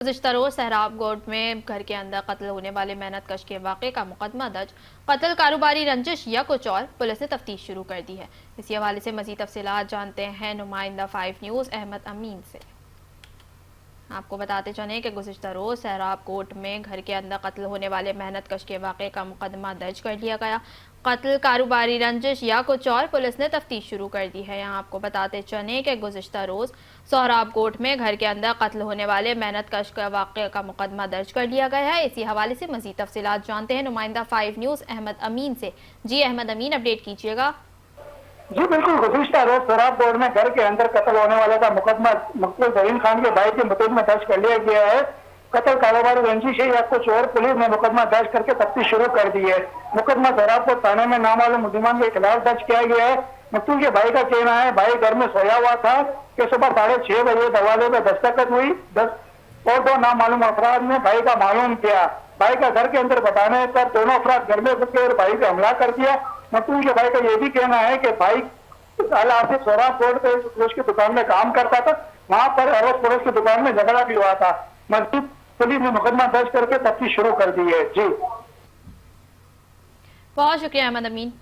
गुज़िश्ता रोज़ Sohrab court में घर के अंदर कत्ल होने वाले मेहनत कश के वाक़े का मुकदमा दर्ज। कत्ल कारोबारी रंजिश या कुछ और, पुलिस ने तफ्तीश शुरू कर दी है। इसी हवाले से मज़ीद तफसीलात जानते हैं नुमाइंदा 5 न्यूज़ अहमद अमीन से। आपको बताते चलें कि गुज़िश्ता रोज़ सहराब कोर्ट में घर के अंदर कत्ल होने वाले मेहनत कश के वाक़े का मुकदमा दर्ज कर लिया गया। कत्ल कारोबारी रंजिश या कुछ और, पुलिस ने तफ्तीश शुरू कर दी है। यहाँ आपको बताते चलें कि गुज़िश्ता रोज़ सहराब कोर्ट में घर के अंदर कत्ल होने वाले मेहनत कश का वाक़े का मुकदमा दर्ज कर लिया गया है। इसी हवाले से मज़ीद तफसीलात जानते हैं नुमाइंदा 5 न्यूज़ अहमद अमीन से। जी अहमद अमीन, अपडेट कीजिएगा। जी बिल्कुल, गुज़िश्ता रोज सहराब कोर्ट में घर के अंदर कत्ल होने वाले का मुकदमा मकतूल जहीन खान के भाई के मुकदमे में दर्ज कर लिया गया है। कत्ल कारोबारी रंजिश है या कुछ और, पुलिस ने मुकदमा दर्ज करके तफ्तीश शुरू कर दी है। मुकदमा सहराब कोर्ट थाने में नामालूम मुलजिमान के खिलाफ दर्ज किया गया है। मकतूल के भाई का कहना है भाई घर में सोया हुआ था कि सुबह 6:30 बजे दरवाजे में दस्तक हुई और दो नामालूम अफराद ने भाई का मालूम किया। भाई का घर के अंदर बताने पर दोनों अफराद घर में घुस और भाई पे हमला कर दिया। मकतूल के भाई का यह भी कहना है कि भाई अल आसिफ सहराब रोड पे फिरोज की दुकान में काम करता था, वहां पर अरब फिरोज की दुकान में झगड़ा भी हुआ था। मस्जिद पुलिस ने मुकदमा दर्ज करके तफ्तीश शुरू कर दी है। जी बहुत शुक्रिया अहमद अमीन।